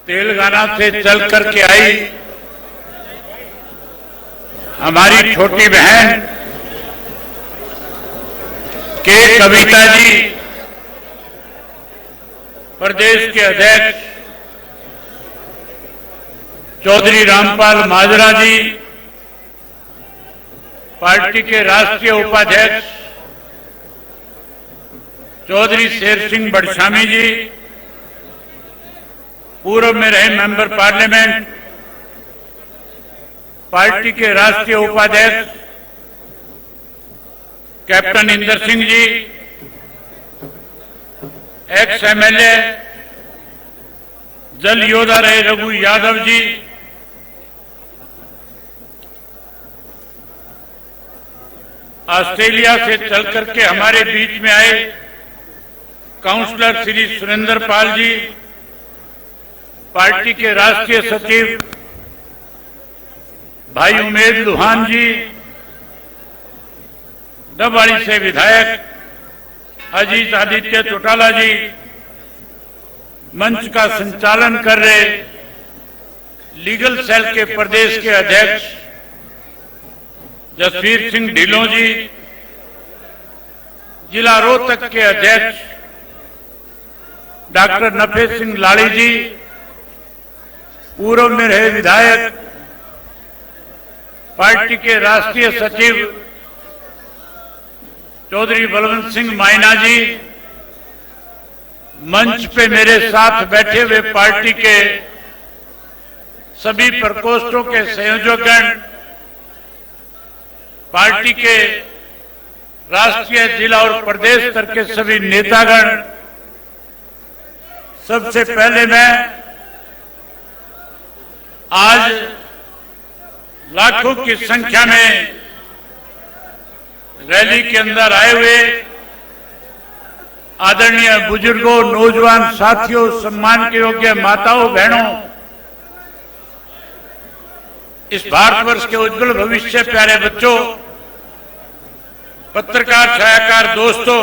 तेलंगाना से चल करके आई हमारी छोटी बहन के कविता जी, प्रदेश के अध्यक्ष चौधरी रामपाल माजरा जी, पार्टी के राष्ट्रीय उपाध्यक्ष चौधरी शेर सिंह बड़शामी जी, पूर्व में रहे मेंबर पार्लियामेंट पार्टी के राष्ट्रीय उपाध्यक्ष captain Inder Singh ji, ex MLA जल योद्धा रहे रघु यादव जी, ऑस्ट्रेलिया से चल करके हमारे बीच में आए काउंसलर श्री सुरेंद्र पाल जी, पार्टी के राष्ट्रीय सचिव भाई उमेद लुहान जी, डबवाड़ी से विधायक अजीत आदित्य चौटाला जी, मंच का संचालन कर रहे लीगल सेल के प्रदेश के अध्यक्ष जसवीर सिंह ढिल्लों जी, जिला रोहतक के अध्यक्ष डॉक्टर नफे सिंह लाड़ी जी, पूर्व में रहे विधायक पार्टी के राष्ट्रीय सचिव चौधरी बलवंत सिंह मायना जी, मंच पे मेरे साथ बैठे हुए पार्टी के सभी प्रकोष्ठों के संयोजकगण, पार्टी के राष्ट्रीय, जिला और प्रदेश स्तर के सभी नेतागण, सबसे पहले मैं आज लाखों की संख्या में रैली के अंदर आए हुए आदरणीय बुजुर्गों, नौजवान साथियों, सम्मान के योग्य माताओं बहनों, इस भारतवर्ष के उज्जवल भविष्य, प्यारे बच्चों, पत्रकार छायाकार दोस्तों,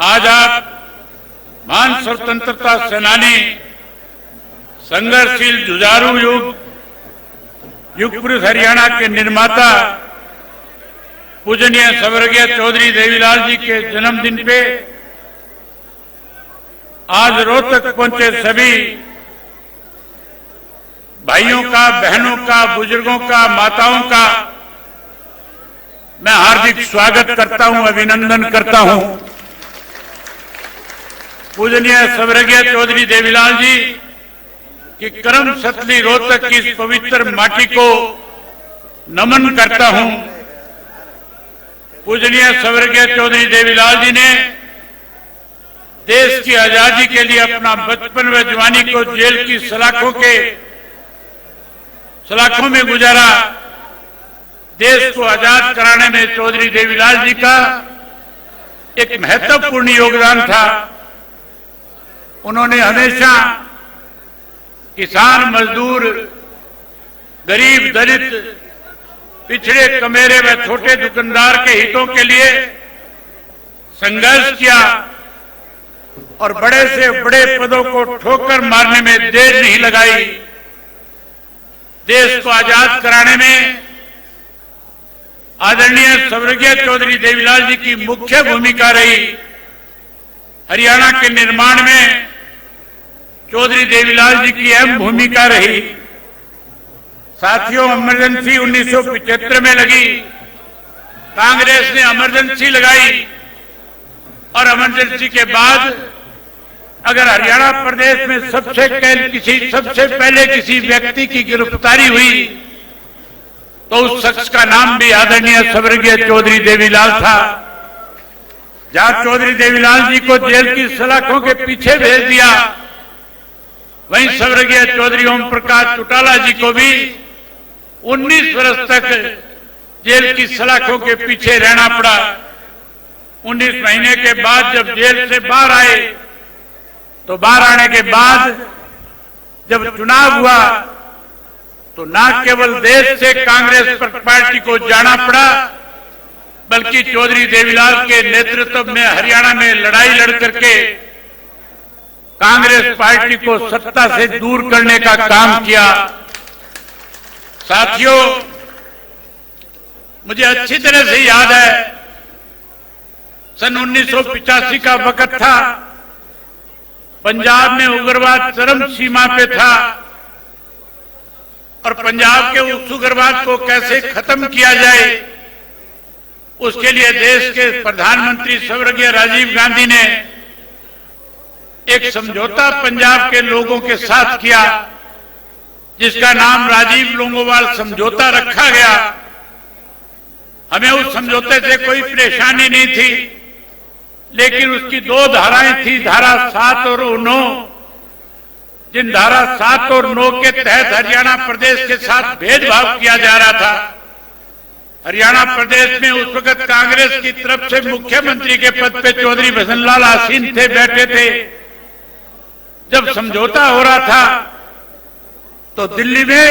आज आप महान स्वतंत्रता सेनानी, संघर्षशील जुझारू युग पुरुष, हरियाणा के निर्माता पूजनीय स्वर्गीय चौधरी देवीलाल जी के जन्मदिन पे आज रोहतक पहुंचे सभी भाइयों का, बहनों का, बुजुर्गों का, माताओं का मैं हार्दिक स्वागत करता हूं, अभिनंदन करता हूं। पूजनीय स्वर्गीय चौधरी देवीलाल जी की कर्म सतली रोहतक की इस पवित्र माटी को नमन करता हूं। पूजनीय स्वर्गीय चौधरी देवीलाल जी ने देश की आजादी के लिए अपना बचपन व जवानी को जेल की सलाखों में गुजारा। देश को आजाद कराने में चौधरी देवीलाल जी का एक महत्वपूर्ण योगदान था। उन्होंने हमेशा किसान, मजदूर, गरीब, दलित, पिछड़े, कमेरे व छोटे दुकानदार के हितों के लिए संघर्ष किया और बड़े से बड़े पदों को ठोकर मारने में देर नहीं लगाई। देश को आजाद कराने में आदरणीय स्वर्गीय चौधरी देवीलाल जी की मुख्य भूमिका रही। हरियाणा के निर्माण में चौधरी देवीलाल जी की अहम भूमिका रही। साथियों, इमरजेंसी 1975 में लगी, कांग्रेस ने इमरजेंसी लगाई और इमरजेंसी के बाद अगर हरियाणा प्रदेश में सबसे पहले किसी व्यक्ति की गिरफ्तारी हुई तो उस शख्स का नाम भी आदरणीय स्वर्गीय चौधरी देवीलाल था। जहां चौधरी देवीलाल जी को जेल की सलाखों के पीछे भेज दिया, वहीं स्वर्गीय चौधरी ओम प्रकाश चौटाला जी को भी 19 वर्ष तक जेल की सलाखों के पीछे रहना पड़ा। 19 महीने के बाद जब जेल से बाहर आए तो बाहर आने के बाद जब चुनाव हुआ तो न केवल देश से कांग्रेस पार्टी को जाना पड़ा, बल्कि चौधरी देवीलाल के नेतृत्व में हरियाणा में लड़ाई लड़ करके कांग्रेस पार्टी को सत्ता से दूर करने का काम किया। साथियों, मुझे अच्छी तरह से याद है, सन 1985 का वक्त था, पंजाब में उग्रवाद चरम सीमा पे था और पंजाब के उस उग्रवाद को कैसे खत्म किया जाए, उसके लिए देश के प्रधानमंत्री स्वर्गीय राजीव गांधी ने एक समझौता पंजाब के लोगों के साथ किया, जिसका नाम राजीव लोंगोवाल समझौता रखा गया। हमें उस समझौते से कोई परेशानी नहीं थी, लेकिन उसकी दो धाराएं थी, धारा 7 और 9। जिन धारा 7 और 9 के तहत हरियाणा प्रदेश के साथ भेदभाव किया जा रहा था। हरियाणा प्रदेश में उस वक्त कांग्रेस की तरफ से मुख्यमंत्री के पद पे चौधरी भजनलाल आसीन थे, बैठे थे। जब समझौता हो रहा था तो दिल्ली में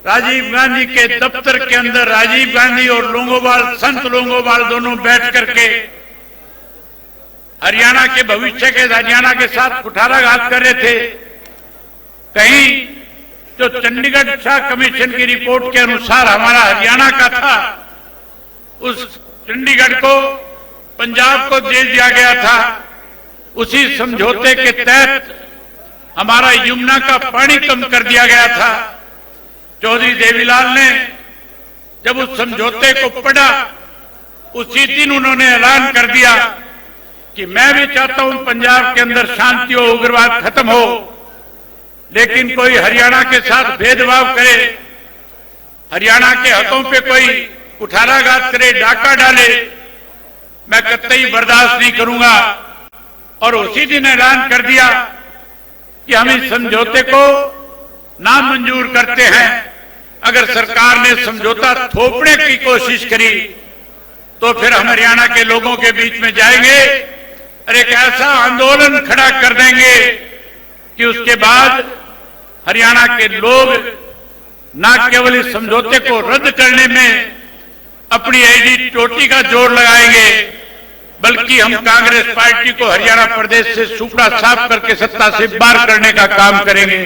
राजीव गांधी के दफ्तर के अंदर राजीव गांधी और लोंगोवाल, संत लोंगोवाल दोनों बैठ करके हरियाणा के भविष्य के, हरियाणा के साथ कुठाराघात कर रहे थे। कहीं जो चंडीगढ़ शाह कमीशन की रिपोर्ट के अनुसार हमारा हरियाणा का था, उस चंडीगढ़ को पंजाब को दे दिया गया था। उसी समझौते के तहत हमारा यमुना का पानी कम कर दिया गया था। चौधरी देवीलाल ने जब उस समझौते को पढ़ा, उसी दिन उन्होंने ऐलान कर दिया कि मैं भी चाहता हूं पंजाब के अंदर शांति हो, उग्रवाद खत्म हो, लेकिन कोई हरियाणा के साथ भेदभाव करे, हरियाणा के हकों पे कोई कुठाराघात करे, डाका डाले, मैं कतई बर्दाश्त नहीं करूंगा। और उसी दिन ऐलान कर दिया कि हम इस समझौते को नामंजूर करते हैं। अगर सरकार ने समझौता थोपने की कोशिश करी तो फिर हम हरियाणा के लोगों के बीच में जाएंगे और एक ऐसा आंदोलन खड़ा कर देंगे कि उसके बाद हरियाणा के लोग न केवल इस समझौते को रद्द करने में अपनी एडी चोटी का जोर लगाएंगे, बल्कि हम कांग्रेस पार्टी को हरियाणा प्रदेश से सुपड़ा साफ करके सत्ता से बाहर करने का काम करेंगे।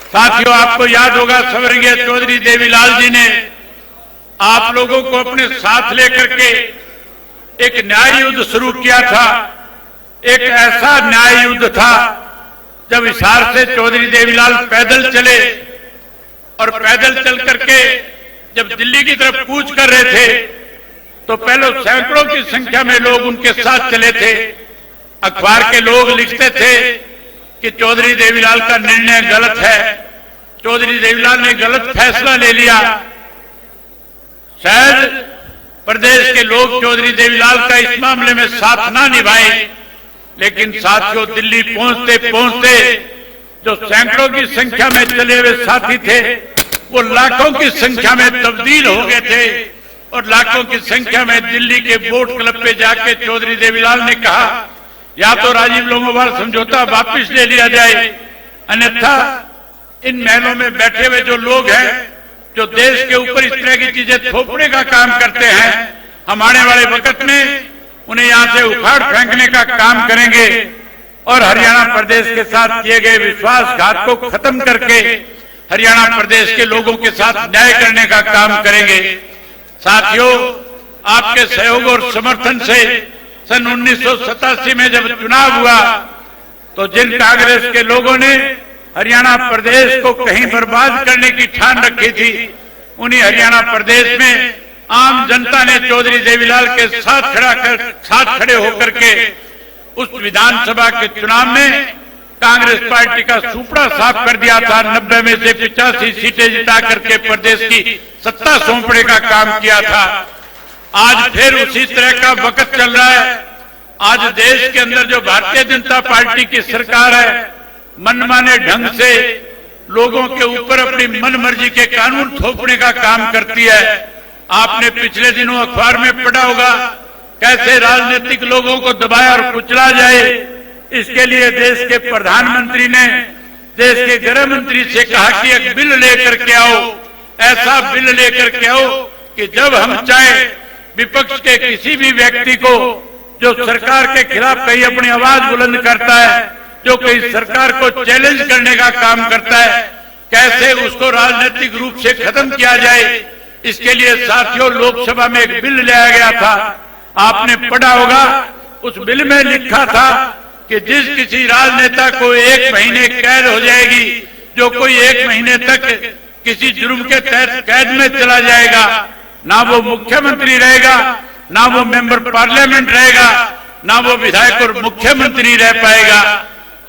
साथियों, आपको याद होगा स्वर्गीय चौधरी देवीलाल जी ने आप लोगों को अपने साथ लेकर के एक न्याय युद्ध शुरू किया था। एक ऐसा न्याय युद्ध था जब हिसार से चौधरी देवीलाल पैदल चले और पैदल चल करके जब दिल्ली की तरफ कूच कर रहे थे तो पहले सैकड़ों की संख्या में लोग उनके साथ चले थे। अखबार के लोग लिखते थे कि चौधरी देवीलाल का निर्णय गलत है, चौधरी देवीलाल ने गलत फैसला ले लिया। शायद प्रदेश के लोग चौधरी देवीलाल का इस मामले में साथ ना निभाए, लेकिन साथियों, दिल्ली पहुंचते पहुंचते जो सैकड़ों की संख्या में चले हुए साथी थे वो लाखों की संख्या में तब्दील हो गए थे और लाखों की संख्या में दिल्ली के बोट क्लब पे जाके चौधरी देवीलाल ने कहा या तो राजीव लोंगोवाल समझौता वापस ले लिया जाए, अन्यथा इन महलों में बैठे हुए जो लोग हैं जो देश के ऊपर इस तरह की चीजें थोपने का काम करते हैं, हम आने वाले वक्त में उन्हें यहां से उखाड़ फेंकने का काम करेंगे और हरियाणा प्रदेश के साथ किए गए विश्वासघात को खत्म करके हरियाणा प्रदेश के लोगों के साथ न्याय करने का काम करेंगे। साथियों, आपके सहयोग और समर्थन से सन 1987 में जब चुनाव हुआ तो जिन कांग्रेस के लोगों ने हरियाणा प्रदेश को कहीं बर्बाद करने की ठान रखी थी, उन्हीं हरियाणा प्रदेश में आम जनता ने चौधरी देवीलाल के साथ खड़े होकर के उस विधानसभा के चुनाव में कांग्रेस पार्टी का सुपड़ा साफ कर दिया था। 90 में से 85 सीटें जिता करके प्रदेश की सत्ता सौंपने का काम किया था। आज फिर उसी तरह का वक्त चल रहा है। आज देश के अंदर जो भारतीय जनता पार्टी की सरकार है, मनमाने ढंग से लोगों के ऊपर अपनी मनमर्जी के कानून थोपने का काम करती है। आपने पिछले दिनों अखबार में पढ़ा होगा कैसे राजनीतिक लोगों को दबाया और कुचला जाए। इसके लिए देश के प्रधानमंत्री ने देश के गृह मंत्री से कहा कि एक बिल लेकर के आओ, ऐसा बिल लेकर के आओ कि जब हम चाहे विपक्ष के किसी भी व्यक्ति को जो सरकार के खिलाफ कहीं अपनी आवाज बुलंद करता है, जो कि सरकार को चैलेंज करने का काम करता है, कैसे उसको राजनीतिक रूप से खत्म किया जाए, इसके लिए साथियों लोकसभा में एक बिल लाया गया था। आपने पढ़ा होगा, उस बिल में लिखा था कि जिस किसी राजनेता को 1 महीने कैद हो जाएगी, जो कोई 1 महीने तक किसी जुर्म के तहत कैद में चला जाएगा, ना वो मुख्यमंत्री रहेगा, ना वो मेंबर पार्लियामेंट रहेगा, ना वो विधायक और मुख्यमंत्री रह पाएगा।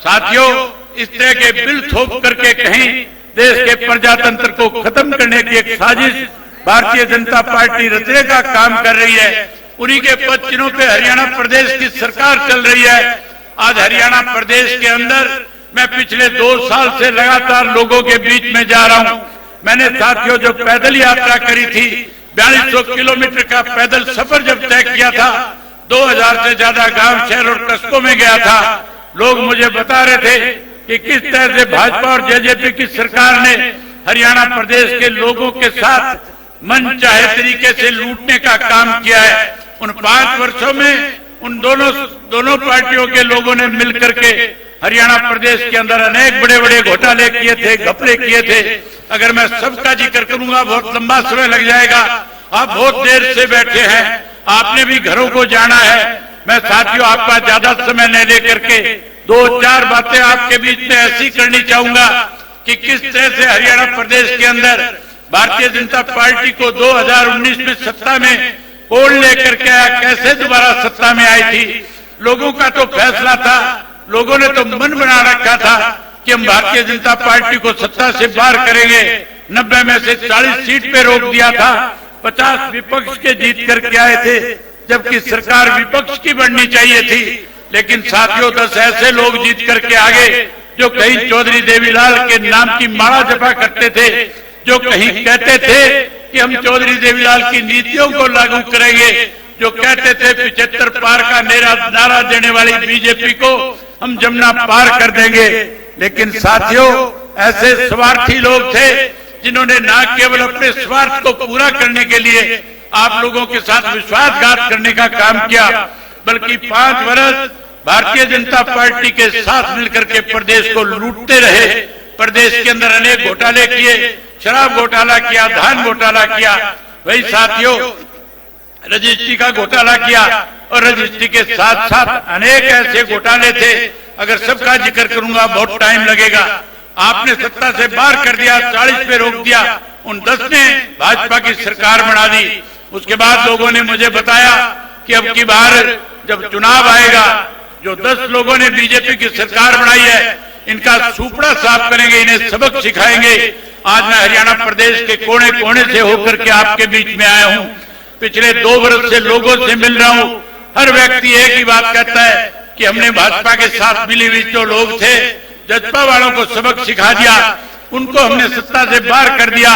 साथियों, इस तरह के बिल थोप करके कहीं देश के प्रजातंत्र को खत्म करने की एक साजिश भारतीय जनता पार्टी रचने का काम कर रही है। उन्हीं के पद चिन्हों पे हरियाणा प्रदेश की सरकार चल रही है। आज हरियाणा प्रदेश के अंदर मैं पिछले 2 साल से लगातार लोगों के बीच में जा रहा हूं। मैंने साथियों जो पैदल यात्रा करी थी, 4200 किलोमीटर का पैदल सफर जब तय किया था, 2000 से ज्यादा गांव, शहर और कस्बों में गया था। लोग मुझे बता रहे थे कि किस तरह से भाजपा और जेजेपी की सरकार ने हरियाणा प्रदेश के लोगों के साथ मन चाहे तरीके से लूटने का काम किया है। उन 5 वर्षों में उन दोनों पार्टियों के लोगों ने मिलकर के हरियाणा प्रदेश के अंदर अनेक बड़े बड़े घोटाले किए थे, घपले किए थे। अगर मैं सबका जिक्र करूंगा बहुत लंबा समय लग जाएगा। आप बहुत देर से बैठे हैं, आपने भी घरों को जाना है। मैं साथियों आपका ज्यादा समय न लेकर के 2-4 बातें आपके बीच में ऐसी करनी चाहूंगा कि किस तरह से हरियाणा प्रदेश के अंदर भारतीय जनता पार्टी को 2019 में सत्ता में कौन लेकर के आया, कैसे दोबारा सत्ता में आई थी। लोगों का तो फैसला था, लोगों ने तो मन बना रखा था कि हम भारतीय जनता पार्टी को सत्ता से बाहर करेंगे। 90 में से 40 सीट पे रोक दिया था, 50 विपक्ष के जीत करके आए थे, जबकि सरकार विपक्ष की बननी चाहिए थी। लेकिन साथियों 10 ऐसे लोग जीत करके आगे जो कहीं चौधरी देवीलाल के नाम की माला जपा करते थे, जो कहीं कहते थे कि हम चौधरी देवीलाल की नीतियों को लागू करेंगे, जो कहते थे 75 पार का नारा देने वाली बीजेपी को हम जमुना पार कर देंगे। लेकिन साथियों ऐसे स्वार्थी लोग थे जिन्होंने न केवल अपने स्वार्थ को पूरा करने के लिए आप लोगों के साथ विश्वासघात करने का काम किया, बल्कि 5 वर्ष भारतीय जनता पार्टी के साथ मिलकर के प्रदेश को लूटते रहे। प्रदेश के अंदर अनेक घोटाले किए, शराब घोटाला किया, धान घोटाला किया, वही साथियों रजिस्ट्री का घोटाला किया और रजिस्ट्री के साथ साथ अनेक ऐसे घोटाले थे। अगर सबका जिक्र करूंगा बहुत टाइम लगेगा। आपने सत्ता से बाहर कर दिया, 40 पे रोक दिया, उन 10 ने भाजपा की सरकार बना दी। उसके बाद लोगों ने मुझे बताया कि अब की बार जब चुनाव आएगा, जो 10 लोगों ने बीजेपी की सरकार बनाई है, इनका सुपड़ा साफ करेंगे, इन्हें सबक सिखाएंगे। आज मैं हरियाणा प्रदेश के कोने कोने से होकर के आपके बीच में आया हूँ। पिछले 2 वर्ष से लोगों से मिल रहा हूँ। हर व्यक्ति एक ही बात कहता है कि हमने भाजपा के साथ मिली हुई जो लोग थे, जजपा वालों को सबक सिखा दिया, उनको हमने सत्ता से बाहर कर दिया।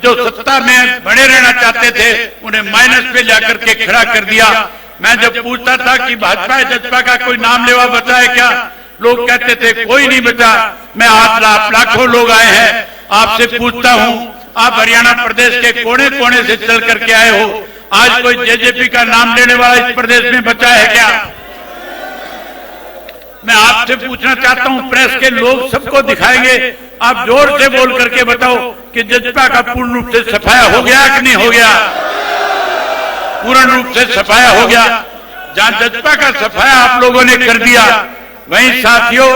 जो सत्ता में बने रहना चाहते थे उन्हें माइनस पे जाकर के खड़ा कर दिया। मैं जब पूछता था कि भाजपा जजपा का कोई नाम लेवा बचा है क्या, लोग कहते थे कोई नहीं बचा। मैं आज लाखों लोग आए हैं, आपसे पूछता हूँ, आप हरियाणा प्रदेश के कोने कोने से चल करके आए हो, आज कोई जेजेपी का नाम लेने वाला इस प्रदेश में बचा है क्या? मैं आपसे पूछना चाहता हूं, प्रेस के लोग सबको दिखाएंगे, आप जोर से बोल करके बताओ कि जजपा का पूर्ण रूप से सफाया हो गया कि नहीं हो गया? पूर्ण रूप से सफाया हो गया। जहां जजपा का सफाया आप लोगों ने कर दिया, वहीं साथियों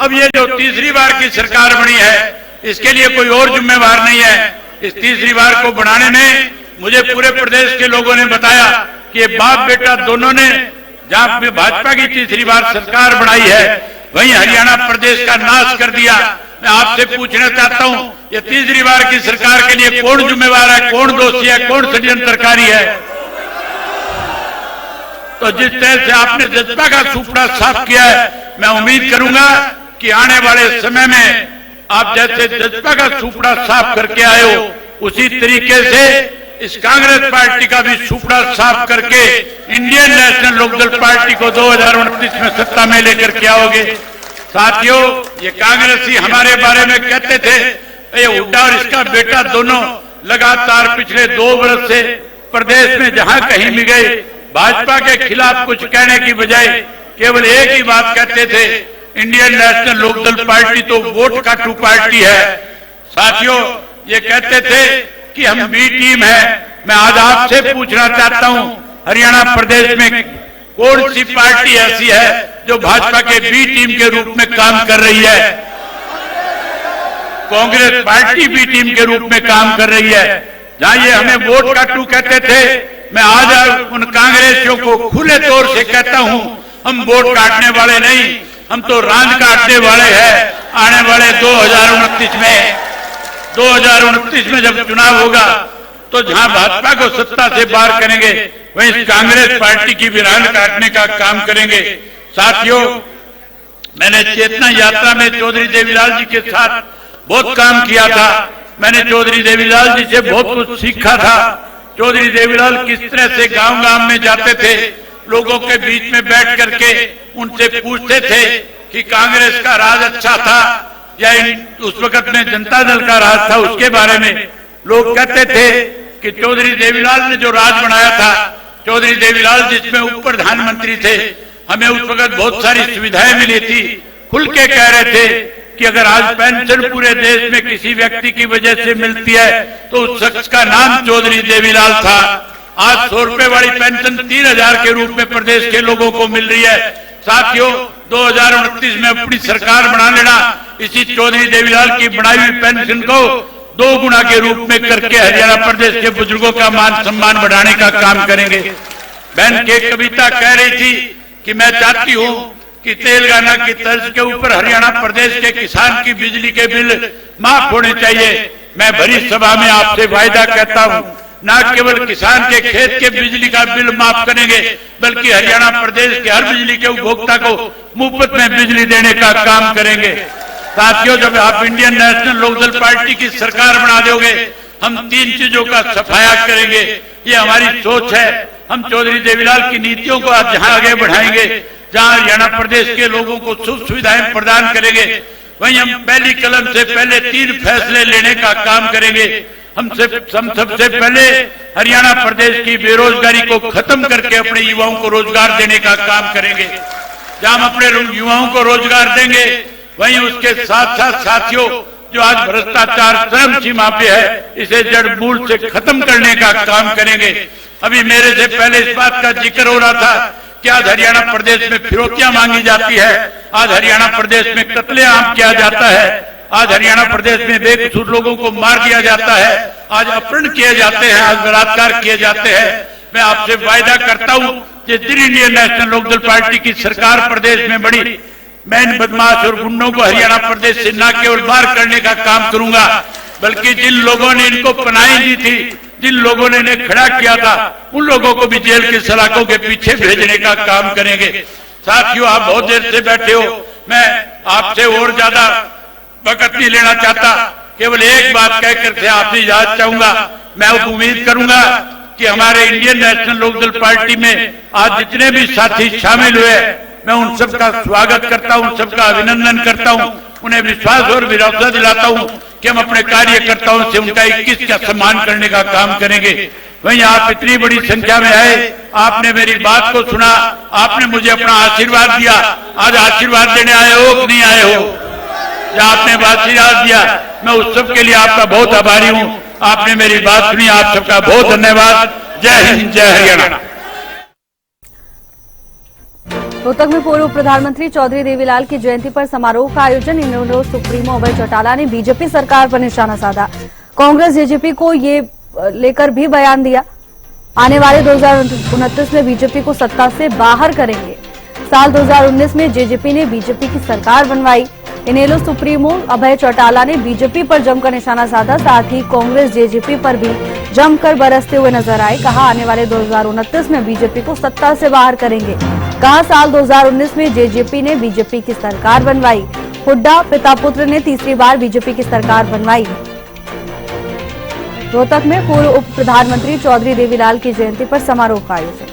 अब ये जो तीसरी बार की सरकार बनी है, इसके लिए कोई और जिम्मेवार नहीं है। इस तीसरी बार को बनाने में मुझे पूरे प्रदेश के लोगों ने बताया कि ये बाप बेटा दोनों ने जहां भाजपा की तीसरी बार सरकार बनाई है, वहीं हरियाणा प्रदेश का नाश कर दिया। मैं आपसे पूछना चाहता हूं, ये तीसरी बार की सरकार के लिए कौन जिम्मेवार है, कौन दोषी है, कौन षड्यंत्रकारी है? तो जिस तरह से आपने जजपा का सुपड़ा साफ किया है, मैं उम्मीद करूंगा कि आने वाले समय में आप जैसे जजपा का सुपड़ा साफ करके आए हो, उसी तरीके से इस कांग्रेस पार्टी का भी सुपड़ा साफ करके इंडियन नेशनल लोकदल पार्टी को 2029 में सत्ता में लेकर के आओगे। साथियों, ये कांग्रेसी हमारे बारे में कहते थे, ये हुड्डा और इसका बेटा दोनों लगातार पिछले 2 वर्ष से प्रदेश में जहां कहीं भी गए, भाजपा के खिलाफ कुछ कहने की बजाय केवल एक ही बात कहते थे इंडियन नेशनल लोकदल पार्टी तो वोट काटू पार्टी है। साथियों, ये कहते थे कि हम बी टीम है। मैं आज आपसे पूछना चाहता हूं, हरियाणा प्रदेश में कौन सी पार्टी ऐसी है जो भाजपा के बी टीम के रूप में काम कर रही है? कांग्रेस पार्टी बी टीम के रूप में काम कर रही है। जहां ये हमें वोट काटू कहते थे, मैं आज उन कांग्रेसियों को खुले तौर से कहता हूं, हम वोट काटने वाले नहीं, हम तो रांद काटने वाले हैं। आने वाले 2029 में जब चुनाव होगा तो जहां भाजपा को सत्ता से बाहर करेंगे, वहीं कांग्रेस पार्टी की भी रांद काटने का काम करेंगे। साथियों, मैंने चेतना यात्रा में चौधरी देवीलाल जी के साथ बहुत काम किया था। मैंने चौधरी देवीलाल जी से बहुत कुछ सीखा था। चौधरी देवीलाल किस तरह से गांव-गांव में जाते थे, लोगों के बीच में बैठ करके उनसे पूछते थे कि कांग्रेस का राज अच्छा था या उस वक्त में जनता दल का राज था। उसके बारे में लोग कहते थे कि चौधरी देवीलाल ने जो राज बनाया था, चौधरी देवीलाल जिसमें उप प्रधानमंत्री थे, हमें उस वक्त बहुत सारी सुविधाएं मिली थी। खुल के कह रहे थे कि अगर आज पेंशन पूरे देश में किसी व्यक्ति की वजह से मिलती है तो उस शख्स का नाम चौधरी देवीलाल था। आज 100 रुपए वाली पेंशन 3000 के रूप में प्रदेश के लोगों को मिल रही है। साथियों, 2029 में अपनी सरकार बना लेना, इसी चौधरी देवीलाल की बनाई हुई पेंशन को 2 गुना के रूप में करके हरियाणा प्रदेश के बुजुर्गों का मान सम्मान बढ़ाने का काम करेंगे। बहन के कविता कह रही थी कि मैं चाहती हूं कि तेलंगाना की तर्ज के ऊपर हरियाणा प्रदेश के किसान की बिजली के बिल माफ होने चाहिए। मैं भरी सभा में आपसे वायदा करता हूं, न केवल किसान के खेत के बिजली का बिल माफ करेंगे, बल्कि हरियाणा प्रदेश के हर बिजली के उपभोक्ता को मुफ्त में बिजली देने का काम करेंगे। साथियों, जब आप इंडियन नेशनल लोकदल पार्टी की सरकार बना दोगे, हम 3 चीजों का सफाया करेंगे। ये हमारी सोच है। हम चौधरी देवीलाल की नीतियों को आज जहां आगे बढ़ाएंगे, जहां हरियाणा प्रदेश के लोगों को सुख सुविधाएं प्रदान करेंगे, वहीं हम पहली कलम से पहले 3 फैसले लेने का काम करेंगे। हम सबसे पहले हरियाणा प्रदेश की बेरोजगारी को खत्म करके अपने युवाओं को रोजगार देने का काम करेंगे। जहां हम अपने युवाओं को रोजगार देंगे, वहीं उसके साथ साथ साथियों, जो आज भ्रष्टाचार चरम सीमा पे है, इसे जड़ मूल से खत्म करने का काम करेंगे। अभी मेरे से पहले इस बात का जिक्र हो रहा था कि आज हरियाणा प्रदेश में फिरौतियां मांगी जाती है, आज हरियाणा प्रदेश में कत्लेआम किया जाता है, आज हरियाणा प्रदेश में बेकसूर लोगों को मार दिया जाता है, आज अपहरण किए जाते हैं, आज बलात्कार किए जाते हैं। मैं आपसे वायदा करता हूं कि इंडियन नेशनल लोकदल पार्टी की सरकार प्रदेश में बड़ी, मैं इन बदमाश और गुंडों को हरियाणा प्रदेश से न केवल बाहर करने का काम करूंगा, बल्कि जिन लोगों ने इनको पनाही दी थी, जिन लोगों ने इन्हें खड़ा किया था, उन लोगों को भी जेल की सलाखों के पीछे भेजने का काम करेंगे। साथियों, आप बहुत देर से बैठे हो, मैं आपसे और ज्यादा वक्त नहीं लेना चाहता, केवल एक बात कहकर के आपसे इजाजत चाहूंगा। मैं उम्मीद करूंगा कि हमारे इंडियन नेशनल लोकदल पार्टी में आज जितने भी साथी शामिल हुए, मैं उन सबका स्वागत करता हूं, सबका अभिनंदन करता हूं, उन्हें विश्वास और भरोसा दिलाता हूं कि हम अपने कार्यकर्ताओं से उनका 21 का सम्मान करने का काम करेंगे। वहीं आप इतनी बड़ी संख्या में आए, आपने मेरी बात को सुना, आपने मुझे अपना आशीर्वाद दिया। आज आशीर्वाद देने आए हो कि नहीं आए हो? या आपने आशीर्वाद दिया, मैं उस सब के लिए आपका बहुत आभारी हूं। आपने मेरी बात सुनी, आप सबका बहुत धन्यवाद। जय हिंद, जय हरियाणा। रोहतक में पूर्व प्रधानमंत्री चौधरी देवीलाल की जयंती पर समारोह का आयोजन। इनेलो सुप्रीमो अभय चौटाला ने बीजेपी सरकार पर निशाना साधा। कांग्रेस जेजेपी को ये लेकर भी बयान दिया, आने वाले 2029 में बीजेपी को सत्ता से बाहर करेंगे। साल 2019 में जेजेपी ने बीजेपी की सरकार बनवाई। इनेलो सुप्रीमो अभय चौटाला ने बीजेपी पर जमकर निशाना साधा, साथ ही कांग्रेस जेजेपी पर भी जमकर बरसते हुए नजर आए। कहा, आने वाले 2029 में बीजेपी को सत्ता से बाहर करेंगे। कहा, साल 2019 में जेजेपी ने बीजेपी की सरकार बनवाई। हुड्डा पिता पुत्र ने तीसरी बार बीजेपी की सरकार बनवाई। रोहतक में पूर्व उप प्रधानमंत्री चौधरी देवीलाल की जयंती पर समारोह का आयोजन।